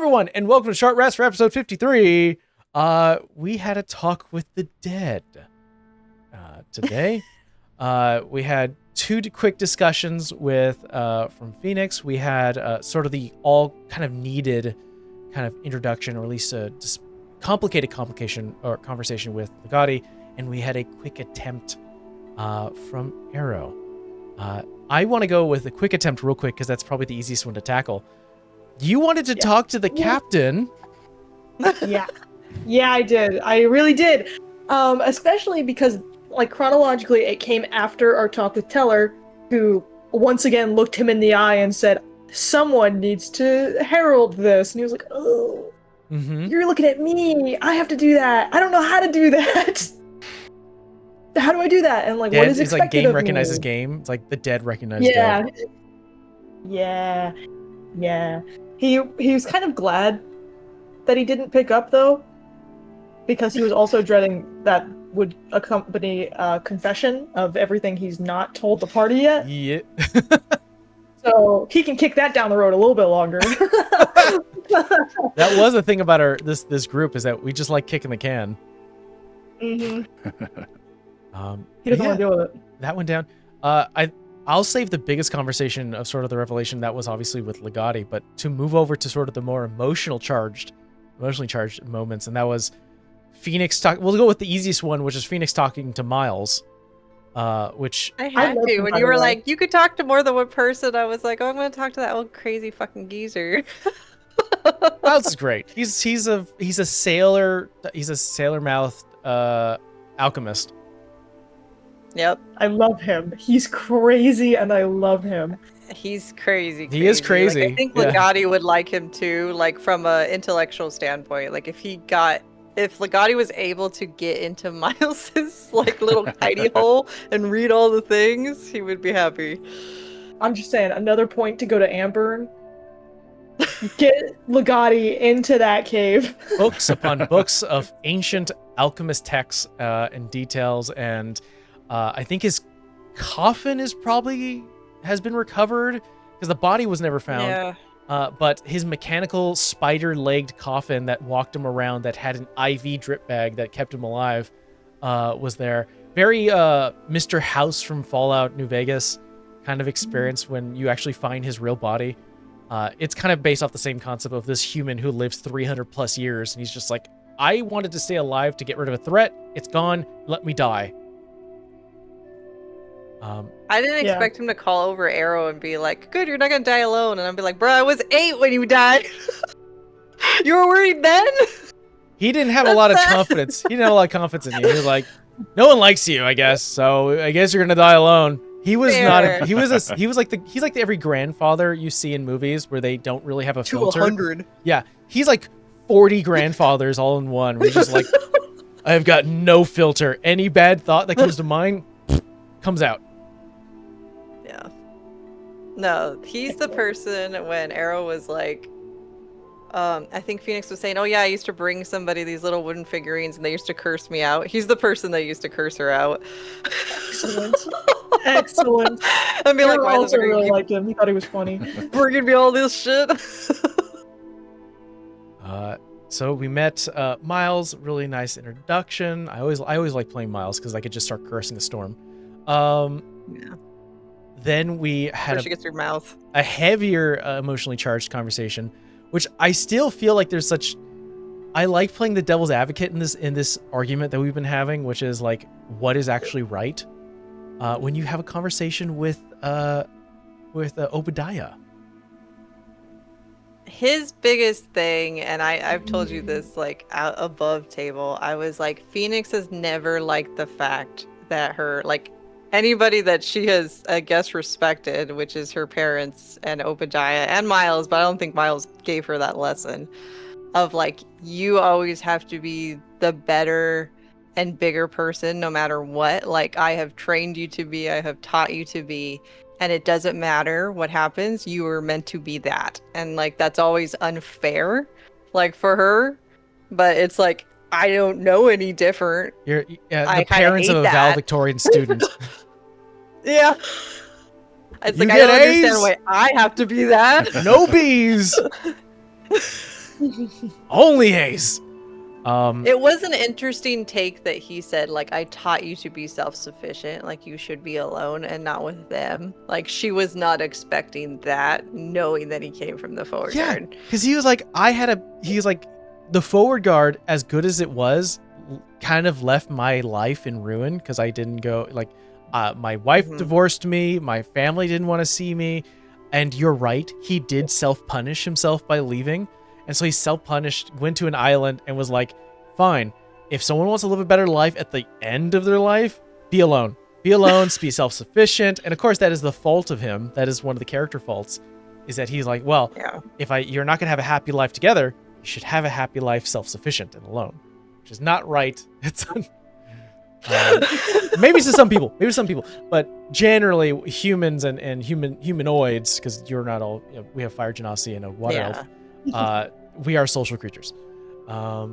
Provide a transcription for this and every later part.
everyone, and welcome to Short Rest for episode 53. We had a talk with the dead today. We had two quick discussions with from Phoenix. We had sort of the all kind of needed kind of introduction, or at least a complicated conversation with Legati, and we had a quick attempt from Arrow. I want to go with a quick attempt real quick because that's probably the easiest one to tackle. You wanted to talk to the captain. Yeah, I did. I really did. Especially because, like, chronologically, it came after our talk with Teller, who once again looked him in the eye and said, someone needs to herald this. And he was like, oh, You're looking at me. I have to do that. I don't know how to do that. How do I do that? And, like, Dead, what is it's expected like game of recognizes me? game. It's like the dead recognizes dead. Yeah. He was kind of glad that he didn't pick up, though, because he was also dreading that would accompany confession of everything he's not told the party yet. Yeah. So he can kick that down the road a little bit longer. That was the thing about this group, is that we just like kicking the can. He doesn't want to deal with it. That went down. I'll save the biggest conversation of sort of the revelation that was obviously with Legati, but to move over to sort of the more emotionally charged moments, and that was Phoenix talk. We'll go with the easiest one, which is Phoenix talking to Miles. Which I had to. When you were like, you could talk to more than one person, I was like, oh, I'm going to talk to that old crazy fucking geezer. Miles is great. He's a sailor. He's a sailor-mouthed alchemist. Yep. I love him. He's crazy, and I love him. He's crazy. He is crazy. Like, I think Legati would like him too, like from an intellectual standpoint. Like if Legati was able to get into Miles's like little hidey hole and read all the things, he would be happy. I'm just saying, another point to go to Amber. Get Legati into that cave. Books upon books of ancient alchemist texts and details, and I think his coffin has been recovered because the body was never found. Yeah. But his mechanical spider-legged coffin that walked him around, that had an IV drip bag that kept him alive, was there. Very Mr. House from Fallout New Vegas kind of experience when you actually find his real body. It's kind of based off the same concept of this human who lives 300 plus years, and he's just like, I wanted to stay alive to get rid of a threat. It's gone. Let me die. I didn't expect him to call over Arrow and be like, good, you're not gonna die alone. And I'd be like, bro, I was 8 when you died. You were worried then? He didn't have a lot of confidence. He didn't have a lot of confidence in you. He was like, no one likes you, I guess. So I guess you're gonna die alone. He was not. He's like every grandfather you see in movies where they don't really have a filter. 200. Yeah, he's like 40 grandfathers all in one. We're just like, I've got no filter. Any bad thought that comes to mind comes out. Yeah. No, he's the person when Arrow was like, I think Phoenix was saying, oh yeah, I used to bring somebody these little wooden figurines and they used to curse me out. He's the person that used to curse her out. Excellent. I'd be like, I also really liked him. He thought he was funny. Bringing me all this shit. So we met Miles. Really nice introduction. I always like playing Miles because I could just start cursing a storm. Yeah. Then we had she gets your mouth. A heavier emotionally charged conversation, which I still feel like there's such. I like playing the devil's advocate in this argument that we've been having, which is like, what is actually right? When you have a conversation with Obadiah. His biggest thing, and I've told you this like out above table, I was like, Phoenix has never liked the fact that her, like, anybody that she has, I guess, respected, which is her parents and Obadiah and Miles, but I don't think Miles gave her that lesson of like, you always have to be the better and bigger person no matter what. Like, I have trained you to be, I have taught you to be, and it doesn't matter what happens, you were meant to be that. And like, that's always unfair, like, for her, but it's like, I don't know any different. You're the parents of a valedictorian student. Yeah. It's like, I don't understand why I have to be that. No B's. Only Ace. It was an interesting take that he said, like, I taught you to be self-sufficient, like you should be alone and not with them. Like, she was not expecting that, knowing that he came from the forward guard. Because he was like, he's like, the forward guard, as good as it was, kind of left my life in ruin because I didn't go, like, my wife divorced me, my family didn't want to see me, and you're right, he did self-punish himself by leaving. And so he self-punished, went to an island, and was like, fine, if someone wants to live a better life at the end of their life, be alone. Be alone, be self-sufficient. And of course, that is the fault of him. That is one of the character faults, is that he's like, well, if you're not going to have a happy life together, you should have a happy life self-sufficient and alone. Which is not right. It's maybe to some people, but generally humans and humanoids, because you're not all, we have fire genasi and a water elf. We are social creatures. Well,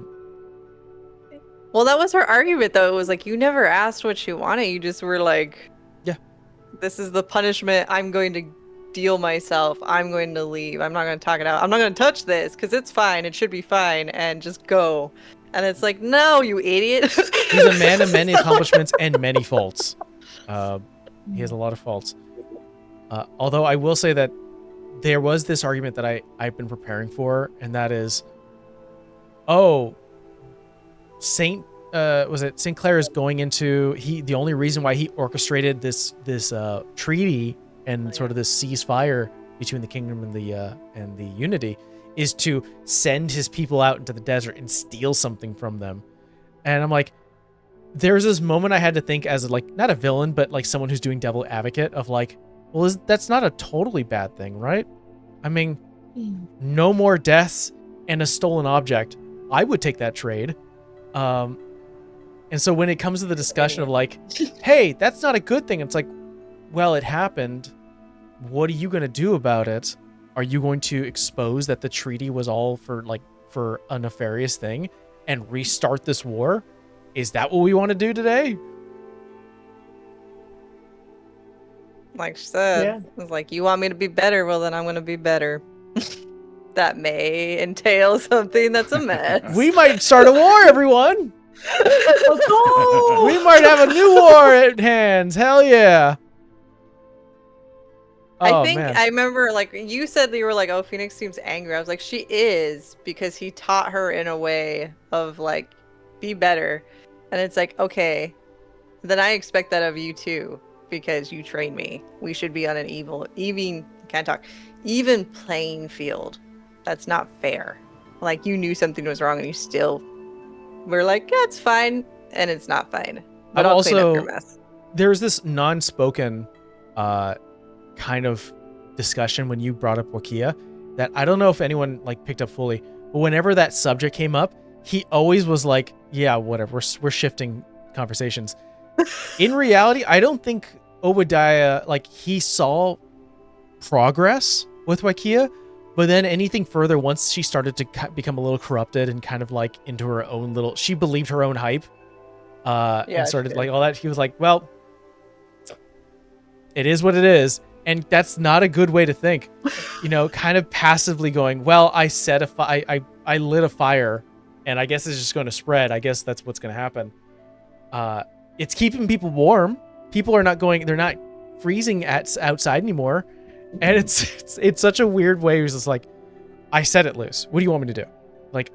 that was her argument, though. It was like, you never asked what you wanted. You just were like, yeah, this is the punishment I'm going to deal myself. I'm going to leave. I'm not going to talk it out. I'm not going to touch this because it's fine. It should be fine. And just go. And it's like, no, you idiot. He's a man of many accomplishments and many faults. He has a lot of faults. Although I will say that there was this argument that I've been preparing for, and that is, St. Clair is going into, the only reason why he orchestrated this treaty and sort of this ceasefire between the kingdom and the unity is to send his people out into the desert and steal something from them. And I'm like, there's this moment I had to think as like, not a villain, but like someone who's doing devil advocate of like, well, that's not a totally bad thing, right? I mean, no more deaths and a stolen object. I would take that trade. And so when it comes to the discussion of like, hey, that's not a good thing. It's like, well, it happened. What are you going to do about it? Are you going to expose that the treaty was all for a nefarious thing and restart this war? Is that what we want to do today? Like she said, it was like, you want me to be better? Well, then I'm going to be better. That may entail something that's a mess. We might start a war, everyone. Let's go! We might have a new war at hands. Hell yeah. I think I remember, like, you said that you were like, oh, Phoenix seems angry. I was like, she is, because he taught her in a way of like, be better. And it's like, okay, then I expect that of you too, because you trained me. We should be on an even playing field. That's not fair. Like, you knew something was wrong and you still were like, yeah, it's fine. And it's not fine. But I'll clean up your mess. There's this non-spoken kind of discussion when you brought up Wakia that I don't know if anyone like picked up fully, but whenever that subject came up, he always was like, yeah, whatever, we're shifting conversations. In reality, I don't think Obadiah, like, he saw progress with Wakia, but then anything further, once she started to become a little corrupted and kind of like into her own little, she believed her own hype, and started like all that, he was like, well, it is what it is. And that's not a good way to think, kind of passively going, well, I set I lit a fire and I guess it's just going to spread. I guess that's what's going to happen. It's keeping people warm. People are not they're not freezing outside anymore. And it's such a weird way. It's just like, I set it loose. What do you want me to do? Like,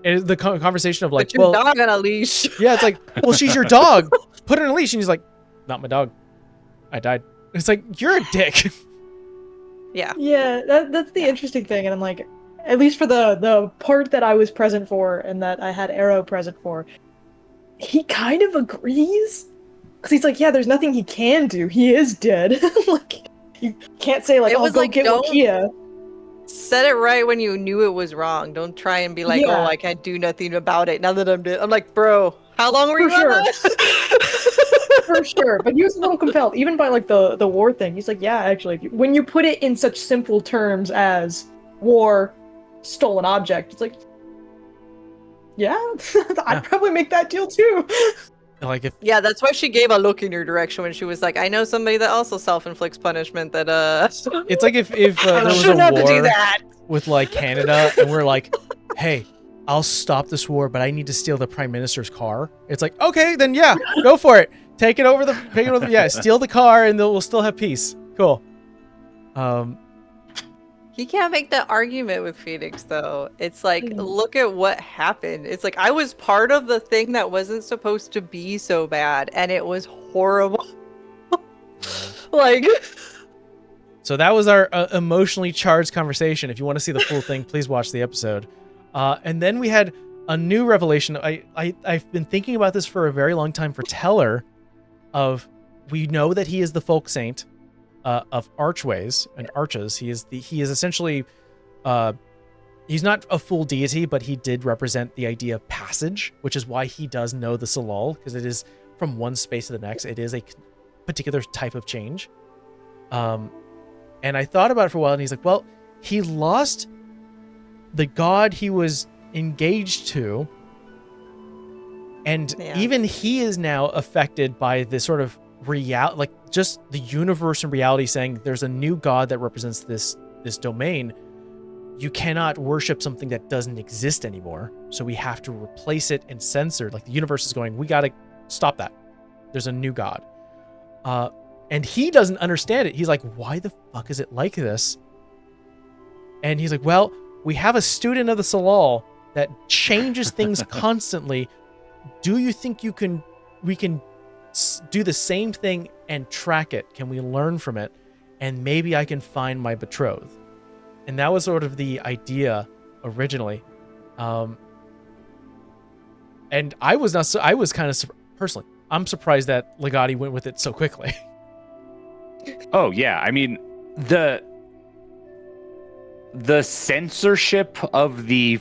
the conversation of like, put your dog on a leash. Yeah, it's like, well, she's your dog. Put her on a leash. And he's like, not my dog. I died. It's like, you're a dick. Yeah. Yeah, that's the interesting thing. And I'm like, at least for the part that I was present for and that I had Arrow present for, he kind of agrees. Because he's like, yeah, there's nothing he can do. He is dead. Like, you can't say like, it was go like, get Wakia. Said it right when you knew it was wrong. Don't try and be like, oh, I can't do nothing about it now that I'm dead. I'm like, bro, how long were you on that? For sure, but he was a little compelled, even by like the war thing. He's like, yeah, actually, when you put it in such simple terms as war, stolen object, it's like, yeah, I'd probably make that deal too. Like if Yeah, that's why she gave a look in your direction when she was like, "I know somebody that also self-inflicts punishment." That it's like if there was shouldn't a have to do war that. with like Canada, and we're like, hey, I'll stop this war, but I need to steal the prime minister's car. It's like, okay, then yeah, go for it. Take it over yeah, steal the car, and we'll still have peace. Cool. You can't make that argument with Phoenix, though. It's like, look at what happened. It's like, I was part of the thing that wasn't supposed to be so bad, and it was horrible. Like, so that was our emotionally charged conversation. If you want to see the full thing, please watch the episode. And then we had a new revelation. I've been thinking about this for a very long time for Teller. We know that he is the folk saint of archways and arches. He is essentially he's not a full deity, but he did represent the idea of passage, which is why he does know the Salal, because it is from one space to the next. It is a particular type of change. And I thought about it for a while, and he's like, well, he lost the god he was engaged to, and even he is now affected by this sort of reality, like just the universe and reality saying there's a new god that represents this domain. You cannot worship something that doesn't exist anymore, so we have to replace it and censor. Like the universe is going, we gotta stop that. There's a new god, and he doesn't understand it. He's like, why the fuck is it like this? And he's like, well, we have a student of the Salal that changes things constantly. Do you think we can do the same thing and track it? Can we learn from it? And maybe I can find my betrothed. And that was sort of the idea originally. And I was kind of personally, I'm surprised that Legati went with it so quickly. Oh yeah, I mean the censorship of the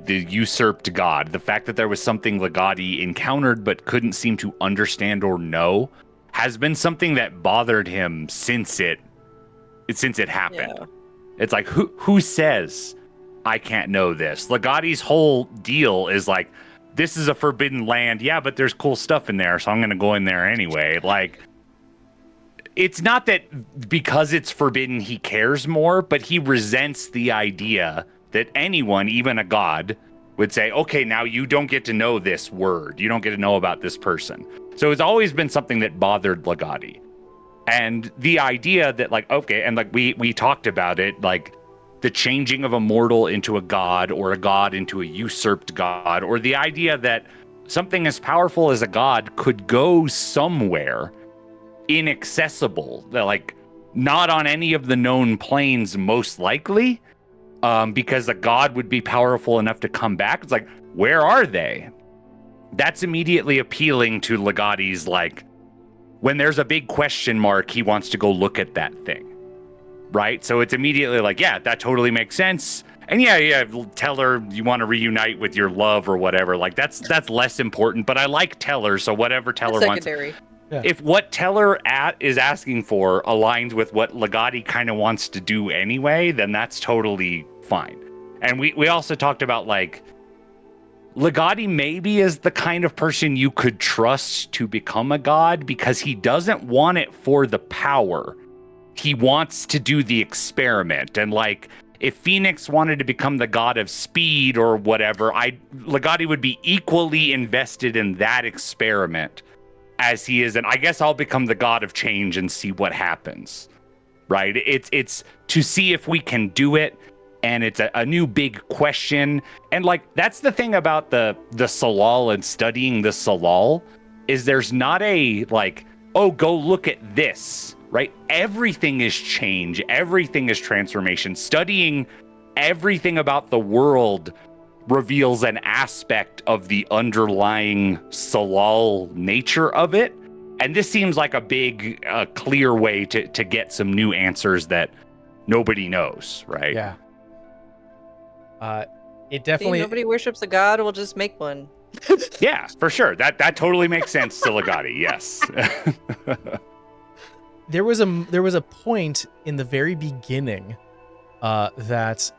usurped god, the fact that there was something Legati encountered but couldn't seem to understand or know, has been something that bothered him since it happened. Yeah. It's like, who says I can't know this? Legati's whole deal is like, this is a forbidden land, yeah, but there's cool stuff in there, so I'm gonna go in there anyway. Like, it's not that because it's forbidden he cares more, but he resents the idea that anyone, even a god, would say, okay, now you don't get to know this word. You don't get to know about this person. So it's always been something that bothered Legati. And the idea that, like, okay, and like we talked about it, like the changing of a mortal into a god, or a god into a usurped god, or the idea that something as powerful as a god could go somewhere inaccessible, that like not on any of the known planes most likely, because a god would be powerful enough to come back. It's like, where are they? That's immediately appealing to Legati's, like, when there's a big question mark, he wants to go look at that thing, right? So it's immediately like, yeah, that totally makes sense. And yeah, Teller, you want to reunite with your love or whatever, like that's less important, but I like Teller, so whatever Teller wants. Yeah. If what Teller is asking for aligns with what Legati kind of wants to do anyway, then that's totally fine. And we also talked about, like, Legati maybe is the kind of person you could trust to become a god, because he doesn't want it for the power. He wants to do the experiment. And like, if Phoenix wanted to become the god of speed or whatever, Legati would be equally invested in that experiment as he is, and I guess I'll become the god of change and see what happens, right? It's to see if we can do it, and it's a new big question. And like, that's the thing about the Salal and studying the Salal, is there's not a like, oh, go look at this, right? Everything is change, everything is transformation. Studying everything about the world reveals an aspect of the underlying Salal nature of it. And this seems like a big, clear way to get some new answers that nobody knows, right? Yeah. It definitely... See, nobody worships a god, we'll just make one. Yeah, for sure. That totally makes sense to Legati, yes. There was a point in the very beginning that...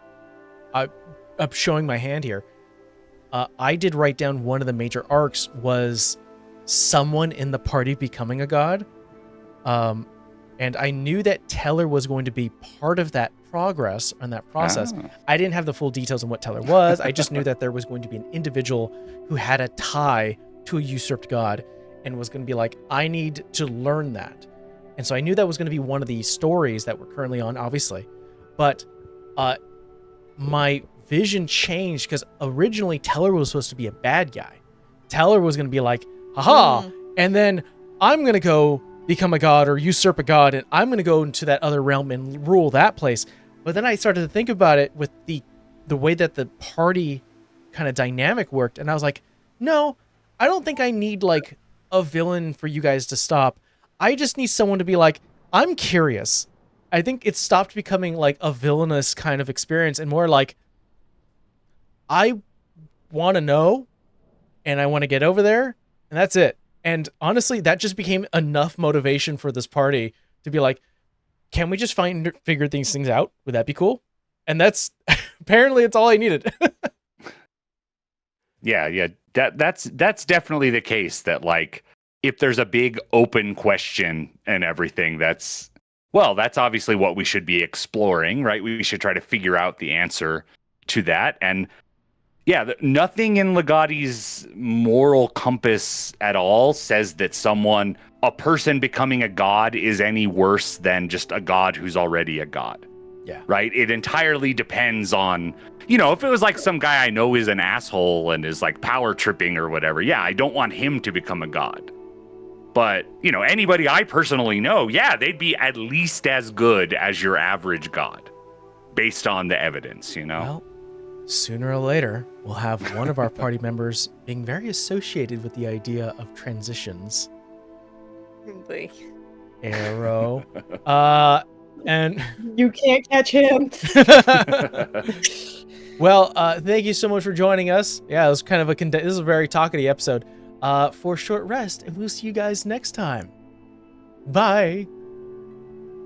I'm showing my hand here. I did write down one of the major arcs was someone in the party becoming a god. And I knew that Teller was going to be part of that progress and that process. Oh. I didn't have the full details on what Teller was. I just knew that there was going to be an individual who had a tie to a usurped god and was going to be like, I need to learn that. And so I knew that was going to be one of the stories that we're currently on, obviously. But my vision changed because originally Teller was supposed to be a bad guy. Teller was going to be like, haha, and then I'm going to go become a god or usurp a god, and I'm going to go into that other realm and rule that place. But then I started to think about it with the way that the party kind of dynamic worked, and I was like, no, I don't think I need like a villain for you guys to stop. I just need someone to be like, I'm curious. I think it stopped becoming like a villainous kind of experience and more like, I want to know and I want to get over there, and that's it. And honestly, that just became enough motivation for this party to be like, can we just figure these things out? Would that be cool? And that's apparently it's all I needed. Yeah. That's definitely the case, that like if there's a big open question and everything, that's obviously what we should be exploring, right? We should try to figure out the answer to that. And yeah, nothing in Legati's moral compass at all says that a person becoming a god is any worse than just a god who's already a god. Yeah. Right? It entirely depends on, if it was like some guy I know is an asshole and is like power tripping or whatever, yeah, I don't want him to become a god. But, anybody I personally know, yeah, they'd be at least as good as your average god based on the evidence, Well, sooner or later, we'll have one of our party members being very associated with the idea of transitions. Probably. Arrow. And You can't catch him. well, thank you so much for joining us. Yeah, it was kind of this is a very talkative episode. For a short rest, and we'll see you guys next time. Bye.